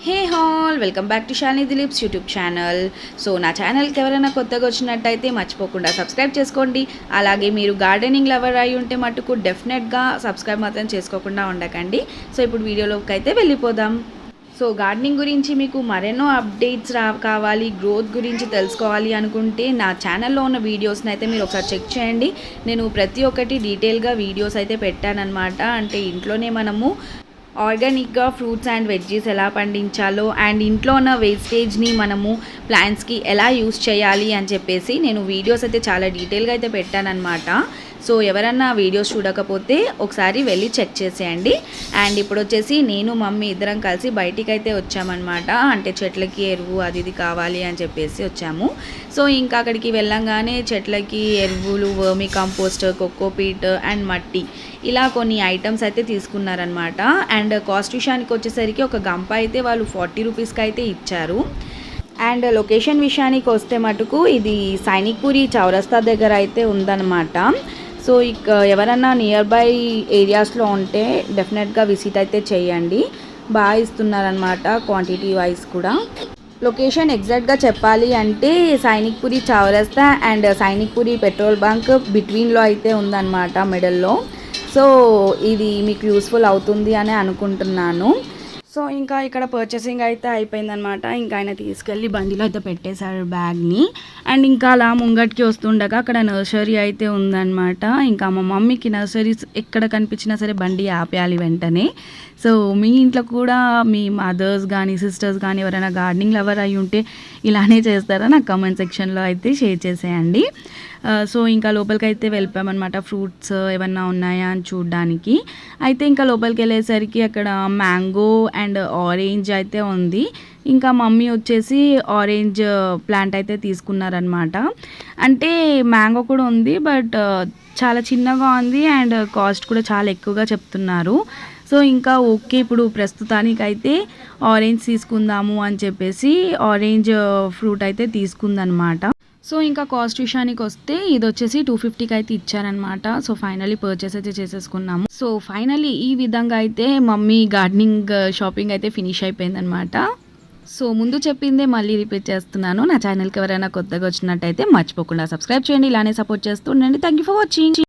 Hey all welcome back to Shalini Dileep's YouTube channel. So నా ఛానల్కి ఎవరైనా కొత్తగా వచ్చినట్టయితే మర్చిపోకుండా సబ్స్క్రైబ్ చేసుకోండి. అలాగే మీరు గార్డెనింగ్ లవర్ అయి ఉంటే మటుకు డెఫినెట్గా సబ్స్క్రైబ్ మాత్రం చేసుకోకుండా ఉండకండి. సో ఇప్పుడు వీడియోలోకి అయితే వెళ్ళిపోదాం. సో గార్డెనింగ్ గురించి మీకు మరెన్నో అప్డేట్స్ కావాలి, గ్రోత్ గురించి తెలుసుకోవాలి అనుకుంటే నా ఛానల్లో ఉన్న వీడియోస్ని అయితే మీరు ఒకసారి చెక్ చేయండి. నేను ప్రతి ఒక్కటి డీటెయిల్గా వీడియోస్ అయితే పెట్టానన్నమాట. అంటే ఇంట్లోనే మనము ఆర్గానిక్గా ఫ్రూట్స్ అండ్ వెజ్జీస్ ఎలా పండించాలో అండ్ ఇంట్లో ఉన్న వేస్టేజ్ని మనము ప్లాంట్స్కి ఎలా యూస్ చేయాలి అని చెప్పేసి నేను వీడియోస్ అయితే చాలా డీటెయిల్గా అయితే పెట్టానన్నమాట. సో ఎవరన్నా వీడియోస్ చూడకపోతే ఒకసారి వెళ్ళి చెక్ చేసేయండి. అండ్ ఇప్పుడు వచ్చేసి నేను మమ్మీ ఇద్దరం కలిసి బయటికి అయితే వచ్చామన్నమాట. అంటే చెట్లకి ఎరువు అది ఇది కావాలి అని చెప్పేసి వచ్చాము. సో ఇంకా అక్కడికి వెళ్ళంగానే చెట్లకి ఎరువులు, వర్మీ కంపోస్ట్, కోకోపీట్ అండ్ మట్టి ఇలా కొన్ని ఐటమ్స్ అయితే తీసుకున్నారనమాట. అండ్ కాస్ట్ విషయానికి వచ్చేసరికి ఒక గంప అయితే వాళ్ళు 40 రూపీస్కి అయితే ఇచ్చారు. అండ్ లొకేషన్ విషయానికి వస్తే మటుకు ఇది సైనిక్పురి చౌరస్తా దగ్గర అయితే ఉందన్నమాట. సో ఇక ఎవరన్నా నియర్ బై ఏరియాస్లో ఉంటే డెఫినెట్గా విజిట్ అయితే చేయండి. బాగా ఇస్తున్నారనమాట క్వాంటిటీ వైజ్ కూడా. లొకేషన్ ఎగ్జాక్ట్గా చెప్పాలి అంటే సైనిక్పురి చౌరస్తా అండ్ సైనిక్పురి పెట్రోల్ బంక్ బిట్వీన్లో అయితే ఉందన్నమాట, మిడిల్లో. సో ఇది మీకు యూస్ఫుల్ అవుతుంది అని అనుకుంటున్నాను. సో ఇంకా ఇక్కడ పర్చేసింగ్ అయితే అయిపోయిందనమాట. ఇంకా ఆయన తీసుకెళ్ళి బండిలో అయితే పెట్టేశాడు బ్యాగ్ని. అండ్ ఇంకా అలా ముంగటికి వస్తుండగా అక్కడ నర్సరీ అయితే ఉందన్నమాట. ఇంకా మా మమ్మీకి నర్సరీస్ ఎక్కడ కనిపించినా సరే బండి ఆపేయాలి వెంటనే. సో మీ ఇంట్లో కూడా మీ మదర్స్ కానీ సిస్టర్స్ కానీ ఎవరైనా గార్డెనింగ్ లవర్ అయి ఉంటే ఇలానే చేస్తారా? నాకు కామెంట్ సెక్షన్లో అయితే షేర్ చేసేయండి. సో ఇంకా లోపలికి అయితే వెళ్ళిపోయామన్నమాట, ఫ్రూట్స్ ఏమన్నా ఉన్నాయా అని చూడడానికి. అయితే ఇంకా లోపలికి వెళ్ళేసరికి అక్కడ మ్యాంగో అండ్ ఆరెంజ్ అయితే ఉంది. ఇంకా మమ్మీ వచ్చేసి ఆరెంజ్ ప్లాంట్ అయితే తీసుకున్నారనమాట. అంటే మ్యాంగో కూడా ఉంది, బట్ చాలా చిన్నగా ఉంది అండ్ కాస్ట్ కూడా చాలా ఎక్కువగా చెప్తున్నారు. సో ఇంకా ఓకే, ఇప్పుడు ప్రస్తుతానికైతే ఆరెంజ్ తీసుకుందాము అని చెప్పేసి ఆరెంజ్ ఫ్రూట్ అయితే తీసుకుందనమాట. సో ఇంకా కాస్ట్ విషయానికి వస్తే ఇది వచ్చేసి 250కి అయితే ఇచ్చారనమాట. సో ఫైనల్లీ పర్చేస్ అయితే చేసేసుకున్నాము. సో ఫైనల్లీ ఈ విధంగా అయితే మమ్మీ గార్డెనింగ్ షాపింగ్ అయితే ఫినిష్ అయిపోయిందనమాట. సో ముందు చెప్పిందే మళ్ళీ రిపీట్ చేస్తున్నాను. నా ఛానల్కి ఎవరైనా కొత్తగా వచ్చినట్టయితే మర్చిపోకుండా సబ్స్క్రైబ్ చేయండి, ఇలానే సపోర్ట్ చేస్తూ ఉండండి. Thank you for watching.